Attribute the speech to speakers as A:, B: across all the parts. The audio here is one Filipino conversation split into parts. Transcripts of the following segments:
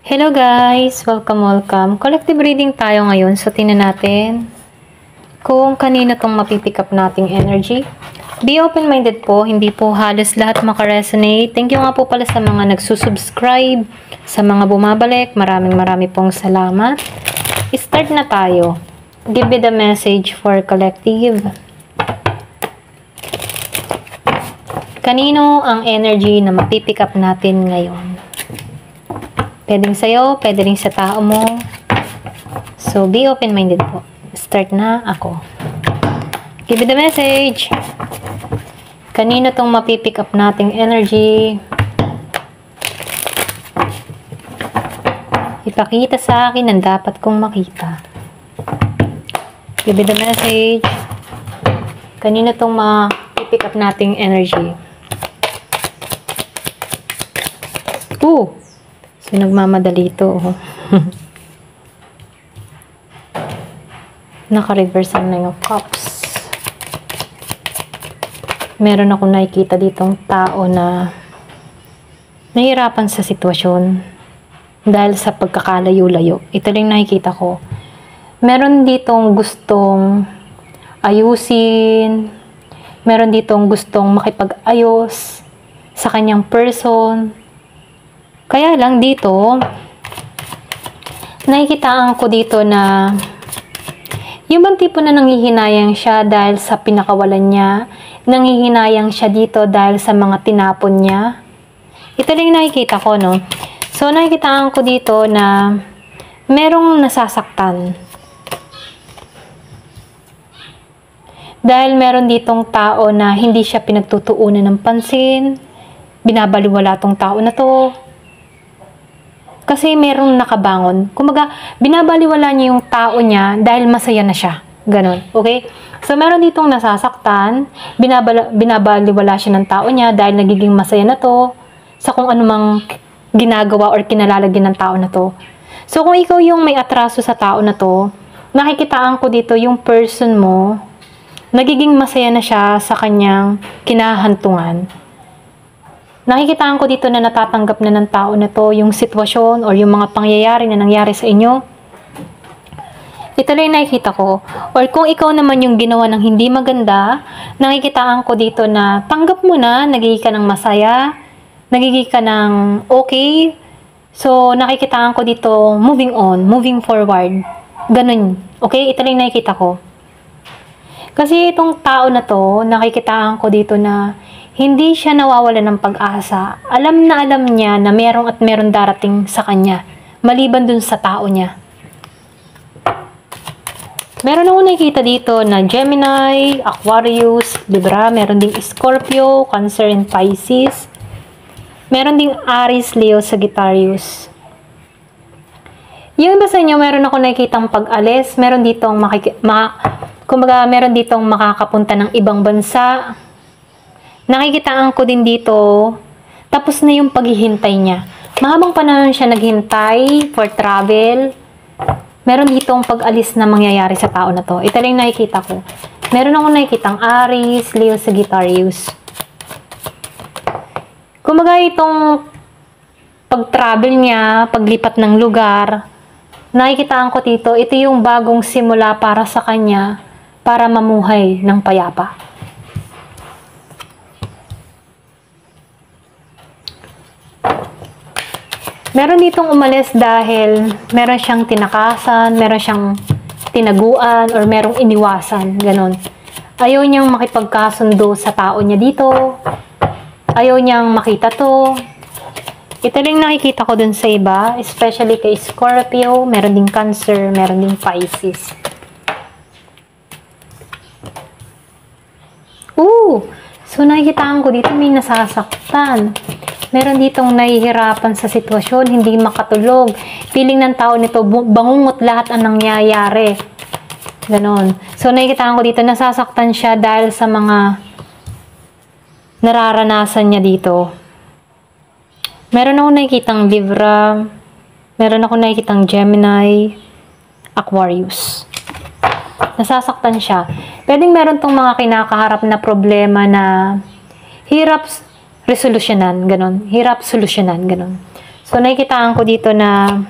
A: Hello guys! Welcome! Collective reading tayo ngayon. So, tingnan natin kung kanino tong mapipick up nating energy. Be open-minded po. Hindi po halos lahat makaresonate. Thank you nga po pala sa mga nagsusubscribe, sa mga bumabalik. Maraming pong salamat. Start na tayo. Give me the message for collective. Kanino ang energy na mapipick up natin ngayon? Pwedeng sa'yo, pwede rin sa tao mo. So, be open-minded po. Start na ako. Give me the message. Kanino tong mapipick up nating energy? Ipakita sa akin ang dapat kong makita. Give me the message. Kanino tong mapipick up nating energy? Ooh! So, nagmamadali ito. Naka-reverse ang Nine of Cups. Meron akong nakikita ditong tao na nahihirapan sa sitwasyon dahil sa pagkakalayo-layo. Ito lang nakikita ko. Meron ditong gustong ayusin. Meron ditong gustong makipag-ayos sa kanyang person. Kaya lang dito, nakikitaan ko dito na yung bang tipo na nanghihinayang siya dahil sa pinakawalan niya, nanghihinayang siya dito dahil sa mga tinapon niya. Ito lang nakikita ko, no? So, nakikitaan ko dito na merong nasasaktan. Dahil meron ditong tao na hindi siya pinagtutuunan ng pansin, binabaliwala tong tao na to. Kasi merong nakabangon. Kumbaga, binabaliwala niya yung tao niya dahil masaya na siya. Ganon. Okay? So, meron ditong nasasaktan. Binabaliwala siya ng tao niya dahil nagiging masaya na to sa kung anumang ginagawa or kinalalagyan ng tao na to. So, kung ikaw yung may atraso sa tao na to, nakikitaan ko dito yung person mo, nagiging masaya na siya sa kanyang kinahantungan. Nakikitaan ko dito na natatanggap na ng tao na to yung sitwasyon or yung mga pangyayari na nangyari sa inyo. Ito lang nakikita ko. Or kung ikaw naman yung ginawa ng hindi maganda, nakikitaan ko dito na tanggap mo na, nagiging ka ng masaya, nagiging ka ng okay. So, nakikitaan ko dito, moving on, moving forward. Ganun. Okay? Ito lang nakikita ko. Kasi itong tao na to, nakikitaan ko dito na hindi siya nawawala ng pag-asa. Alam niya na meron darating sa kanya. Maliban dun sa tao niya. Meron ako nakikita dito na Gemini, Aquarius, Libra. Meron ding Scorpio, Cancer, and Pisces. Meron ding Aries, Leo, Sagittarius. Yung iba sa inyo, meron ako nakikitang pag-alis. Meron ditong meron ditong makakapunta ng ibang bansa. Nakikitaan ko din dito, tapos na yung paghihintay niya. Mahabang panahon siya naghintay for travel. Meron ditong pag-alis na mangyayari sa tao na to. Ito lang nakikita ko. Meron akong nakikitang Aries, Leo, Sagittarius. Kumbaga itong pag-travel niya, paglipat ng lugar, nakikitaan ko dito, ito yung bagong simula para sa kanya, para mamuhay ng payapa. Meron ditong umalis dahil meron siyang tinakasan, meron siyang tinaguan, or merong iniwasan, ganon. Ayaw niyang makipagkasundo sa tao niya dito. Ayaw niyang makita to. Ito lang nakikita ko dun sa iba, especially kay Scorpio, meron ding Cancer, meron ding Pisces. So nakikitaan ko dito may nasasaktan. Meron ditong nahihirapan sa sitwasyon, hindi makatulog. Feeling ng tao nito, bangungot lahat ang nangyayari. Ganon. So, nakikitaan ko dito, nasasaktan siya dahil sa mga nararanasan niya dito. Meron ako nakikitang Libra, meron ako nakikitang Gemini, Aquarius. Nasasaktan siya. Pwedeng meron tong mga kinakaharap na problema na hirap resolusyonan, ganon. Hirap solusyonan, ganon. So, nakikitaan ko dito na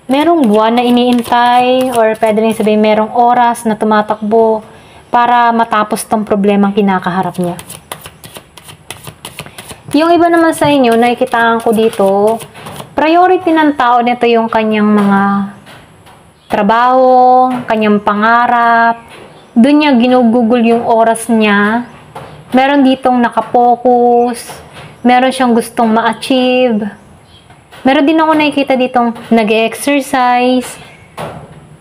A: merong buwan na iniintay or pwede rin sabihin merong oras na tumatakbo para matapos tong problemang kinakaharap niya. Yung iba naman sa inyo, nakikitaan ko dito, priority ng tao nito yung kanyang mga trabaho, kanyang pangarap. Doon niya ginugugol yung oras niya. Meron ditong nakapokus. Meron siyang gustong ma-achieve. Meron din ako nakikita ditong nag-exercise.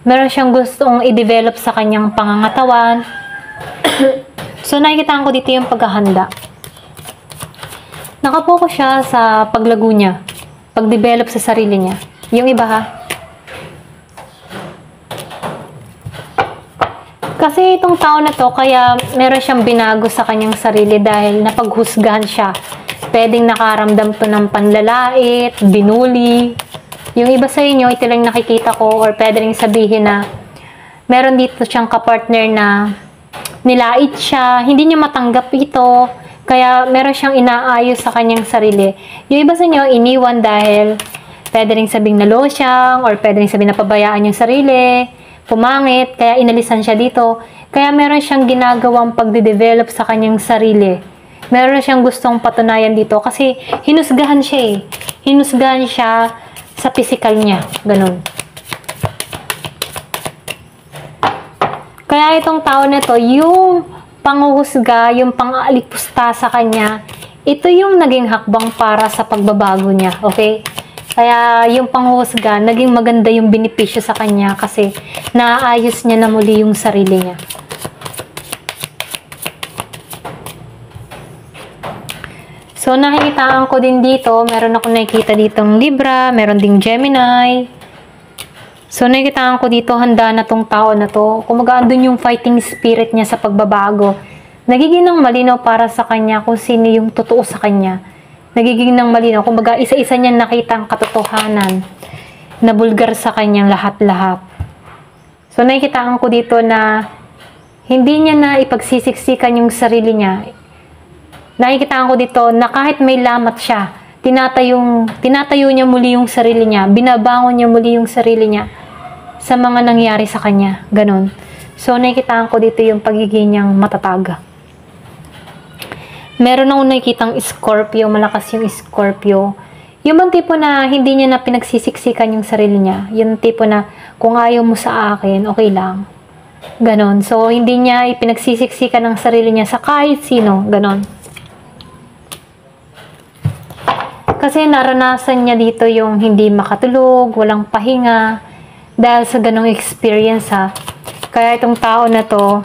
A: Meron siyang gustong i-develop sa kanyang pangangatawan. So, nakikitaan ko dito yung paghahanda. Nakapokus siya sa paglago niya. Pag-develop sa sarili niya. Yung iba ha. Kasi itong tao na to, kaya meron siyang binago sa kanyang sarili dahil napaghusgahan siya. Pwedeng nakaramdam to ng panlalait, binuli. Yung iba sa inyo, ito lang nakikita ko or pwede rin sabihin na meron dito siyang kapartner na nilait siya, hindi niya matanggap ito, kaya meron siyang inaayos sa kanyang sarili. Yung iba sa inyo, iniwan dahil pwede rin sabing nalosyang or pwede rin sabing napabayaan yung sarili, pumangit, kaya inalisan siya dito. Kaya meron siyang ginagawang pagde-develop sa kanyang sarili. Meron siyang gustong patunayan dito kasi hinusgahan siya eh. Hinusgahan siya sa physical niya. Ganun. Kaya itong tao na to, yung panghuhusga, yung pang-aalipusta sa kanya, ito yung naging hakbang para sa pagbabago niya. Okay? Kaya yung panghuhusga, naging maganda yung benepisyo sa kanya kasi naayos niya na muli yung sarili niya. So, nakikitaan ko din dito, meron ako nakikita ditong Libra, meron ding Gemini. So, nakikitaan ko dito, handa na tong tao na to. Kumaga, andun yung fighting spirit niya sa pagbabago. Nagiging ng malinaw para sa kanya kung sino yung totoo sa kanya. Nagiging ng malinaw. Kumaga, isa-isa niya nakita ang katotohanan na bulgar sa kanyang lahat-lahat. So, nakikitaan ko dito na hindi niya na ipagsisiksikan yung sarili niya. Nakikitaan ko dito na kahit may lamat siya, tinatayo niya muli yung sarili niya, binabangon niya muli yung sarili niya sa mga nangyari sa kanya. Ganon. So, nakikitaan ko dito yung pagiging niyang matatag. Meron akong nakikitang Scorpio, malakas yung Scorpio. Yung bang tipo na hindi niya na pinagsisiksikan yung sarili niya. Yung tipo na kung ayaw mo sa akin, okay lang. Ganon. So, hindi niya ipinagsisiksikan ng sarili niya sa kahit sino. Ganon. Kasi naranasan niya dito yung hindi makatulog, walang pahinga, dahil sa ganong experience ha. Kaya itong tao na to,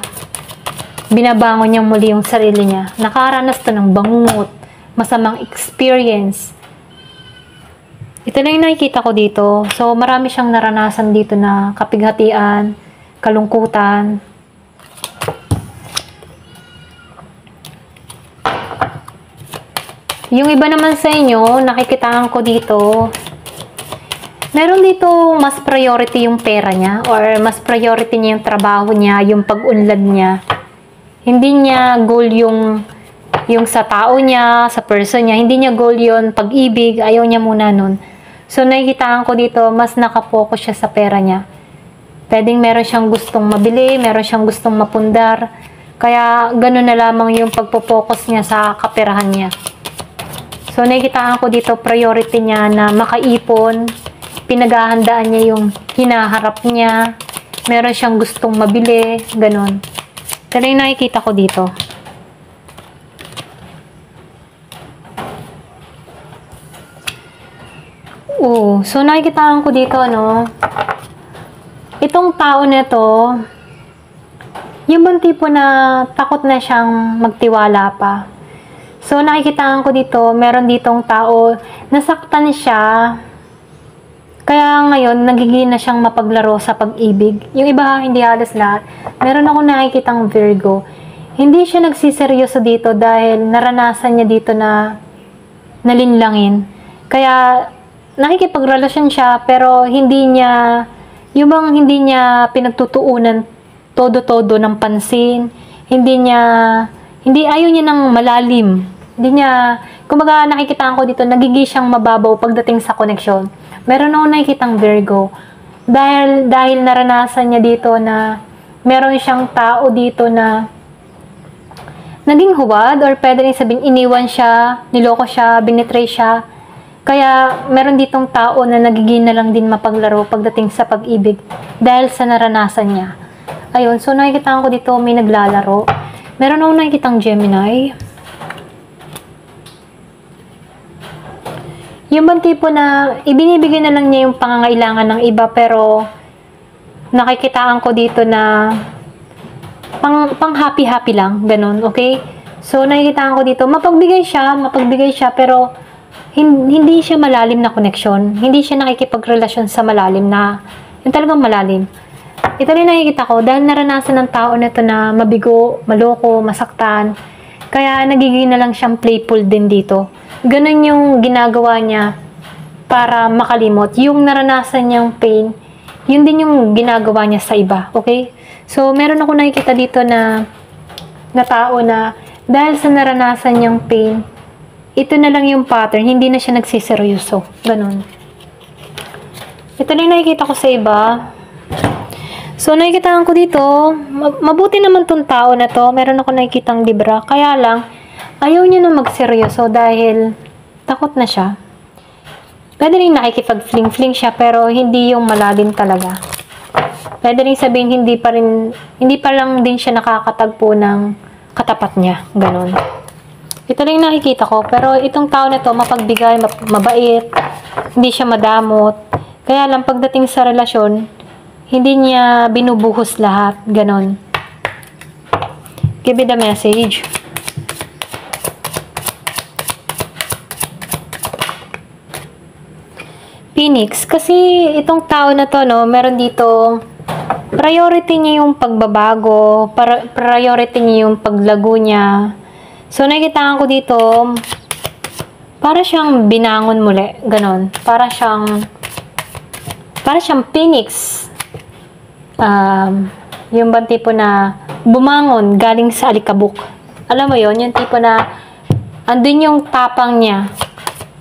A: binabangon niya muli yung sarili niya. Nakaranas to ng bangungot, masamang experience. Ito na yung nakikita ko dito. So, marami siyang naranasan dito na kapighatian, kalungkutan. Yung iba naman sa inyo, nakikitaan ko dito, meron dito mas priority yung pera niya or mas priority niya yung trabaho niya, yung pag-unlad niya. Hindi niya goal yung sa tao niya, sa person niya. Hindi niya goal yun, pag-ibig, ayaw niya muna nun. So, nakikitaan ko dito, mas nakapokus siya sa pera niya. Pwedeng meron siyang gustong mabili, meron siyang gustong mapundar. Kaya, ganun na lamang yung pagpopokus niya sa kaperahan niya. So, nakikitaan ko dito, priority niya na makaipon. Pinaghahandaan niya yung hinaharap niya. Meron siyang gustong mabili. Ganon. Kaya yung nakikita ko dito. So, nakikitaan ko dito, no? Itong tao na to, yung bang tipo na takot na siyang magtiwala pa. So, nakikitaan ko dito, meron ditong tao, nasaktan siya, kaya ngayon, nagiging na siyang mapaglaro sa pag-ibig. Yung iba, hindi halos lahat. Meron ako nakikitang Virgo. Hindi siya nagsiseryoso dito dahil naranasan niya dito na nalinlangin. Kaya, nakikipagrelasyon siya, pero hindi niya, yung bang hindi niya pinagtutuunan todo-todo ng pansin, ayaw niya ng malalim. Hindi niya Kumbaga, nakikitaan ko dito, nagiging siyang mababaw pagdating sa connection. Meron akong nakikitang Virgo. Dahil naranasan niya dito na meron siyang tao dito na naging huwad, or pwede rin sabihin iniwan siya, niloko siya, binitray siya. Kaya meron ditong tao na nagiging na lang din mapaglaro pagdating sa pag-ibig dahil sa naranasan niya. Ayun, so nakikita ko dito may naglalaro. Meron akong nakikitang Gemini. Yung bang tipo na ibinibigay na lang niya yung pangangailangan ng iba, pero nakikitaan ko dito na pang happy-happy lang, ganun, okay? So nakikitaan ko dito, mapagbigay siya, pero hindi siya malalim na connection. Hindi siya nakikipagrelasyon sa malalim na, yung talagang malalim. Ito rin nakikita ko, dahil naranasan ng tao na ito na mabigo, maloko, masaktan, kaya nagiging na lang siyang playful din dito. Ganun yung ginagawa niya para makalimot. Yung naranasan niyang pain, yun din yung ginagawa niya sa iba, okay? So, meron ako nakikita dito na tao na dahil sa naranasan niyang pain, ito na lang yung pattern, hindi na siya nagsiseryoso. Ganun. Ito na yung nakikita ko sa iba. So, nakikitaan ko dito, mabuti naman tong tao na to. Meron ako nakikitang Libra. Kaya lang, ayaw niya na magseryoso dahil takot na siya. Pwede rin nakikipag-fling-fling siya, pero hindi yung malalim talaga. Pwede rin sabihin, hindi pa lang din siya nakakatagpo ng katapat niya. Ganun. Ito lang yung nakikita ko, pero itong tao na to, mapagbigay, mabait, hindi siya madamot. Kaya lang, pagdating sa relasyon, hindi niya binubuhos lahat. Ganon. Give me the message. Phoenix, kasi itong tao na to, no, meron dito, priority niya yung pagbabago, priority niya yung paglago niya. So, nakikitaan ko dito, para siyang binangon muli. Ganon. Para siyang Phoenix. Yung bang tipo na bumangon galing sa alikabok. Alam mo yon, yung tipo na andun yung tapang niya.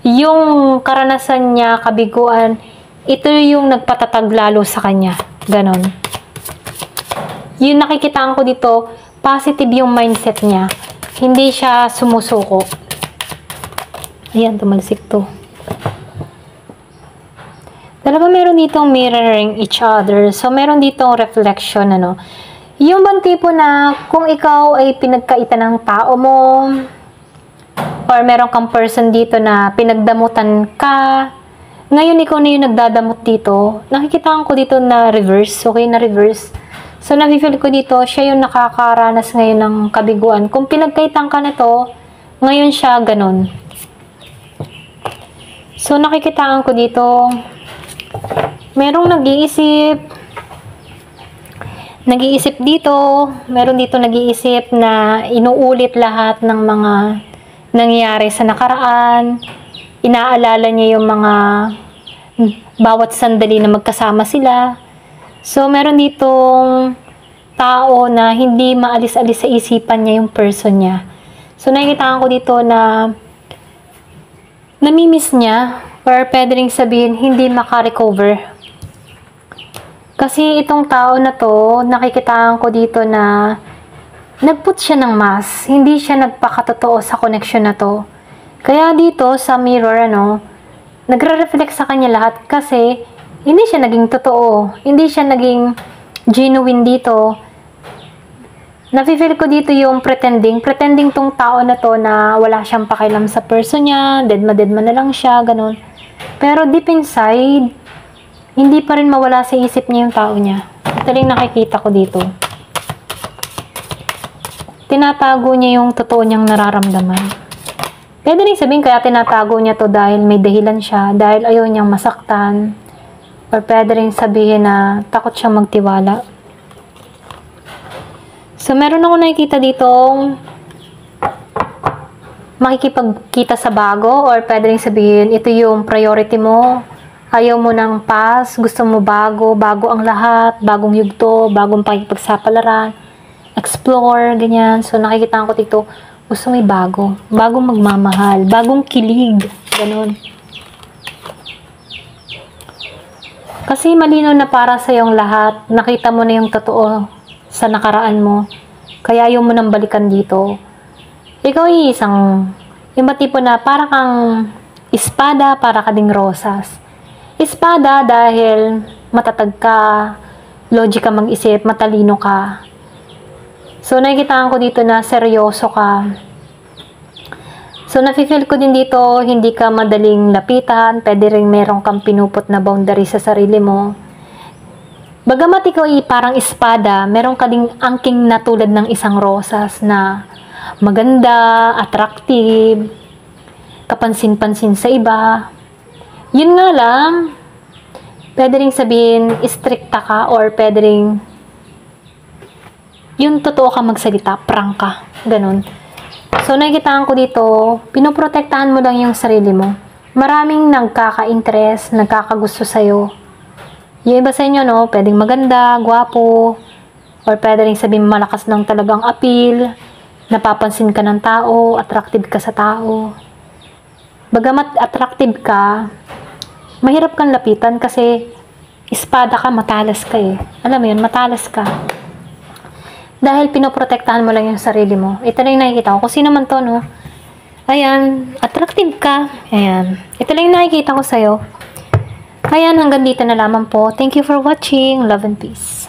A: Yung karanasan niya, kabiguan, ito yung nagpatatag lalo sa kanya. Ganon. Yung nakikitaan ko dito, positive yung mindset niya. Hindi siya sumusuko. Ayan, tumalsik to. Dalawa meron ditong mirroring each other. So, meron ditong reflection, ano. Yung bang tipo na kung ikaw ay pinagkaitan ng tao mo, or meron kang person dito na pinagdamutan ka, ngayon ikaw na yung nagdadamot dito, nakikitaan ko dito na reverse, okay, na reverse. So, nafe-feel ko dito, siya yung nakakaranas ngayon ng kabiguan. Kung pinagkaitan ka na to, ngayon siya ganon. So, nakikitaan ko dito, merong nag-iisip dito, meron dito nag-iisip na inuulit lahat ng mga nangyari sa nakaraan, inaalala niya yung mga bawat sandali na magkasama sila. So, meron ditong tao na hindi maalis-alis sa isipan niya yung person niya. So, nakikitaan ko dito na namimiss niya, or pwede rin sabihin, hindi makarecover. Kasi itong tao na to, nakikitaan ko dito na nagput siya ng mask. Hindi siya nagpakatotoo sa connection na to. Kaya dito sa mirror, ano, nagre-reflect sa kanya lahat kasi hindi siya naging totoo. Hindi siya naging genuine dito. Nafe-feel ko dito yung pretending. Pretending tong tao na to na wala siyang pakialam sa person niya. Deadma na lang siya, ganun. Pero deep inside, hindi pa rin mawala sa isip niya yung tao niya. Ito rin nakikita ko dito. Tinatago niya yung totoo niyang nararamdaman. Pwede rin sabihin kaya tinatago niya to dahil may dahilan siya, dahil ayaw niyang masaktan. Or pwede rin sabihin na takot siyang magtiwala. So, meron ako nakikita ditong makikipagkita sa bago, or pwede rin sabihin, ito yung priority mo. Ayaw mo ng past, gusto mo bago ang lahat, bagong yugto, bagong pakikipagsapalaran, explore, ganyan. So, nakikita ko dito, Gusto mo bago. Bagong magmamahal. Bagong kilig. Ganon. Kasi malinaw na para sa yung lahat. Nakita mo na yung totoo sa nakaraan mo. Kaya ayaw mo nang balikan dito. Ikaw ay yung tipo na para kang espada, para ka ding rosas. Espada dahil matatag ka, logic ka mag-isip, matalino ka. So, nakikitaan ko dito na seryoso ka. So, nafe-feel ko din dito, hindi ka madaling lapitan, pwede rin meron kang pinupot na boundary sa sarili mo. Bagamat ikaw ay parang espada, meron ka ding angking na tulad ng isang rosas na maganda, attractive, kapansin-pansin sa iba. Yun nga lang, pwede rin sabihin, stricta ka, or pwede rin yung totoo ka magsalita, prank ka, ganun. So, nakikitaan ko dito, pinoprotektahan mo lang yung sarili mo. Maraming nagkaka-interest, nagkakagusto sa'yo. Yung iba sa inyo, no, pwedeng maganda, gwapo, or pwede rin sabihin malakas ng talagang appeal, napapansin ka ng tao, attractive ka sa tao. Bagamat attractive ka, mahirap kang lapitan kasi espada ka, matalas ka eh. Alam mo yun, matalas ka. Dahil pinoprotektahan mo lang yung sarili mo. Ito lang yung nakikita ko. Kung sino man to, no? Ayan, attractive ka. Ayan. Ito lang yung nakikita ko sa'yo. Ayan, hanggang dito na lamang po. Thank you for watching. Love and peace.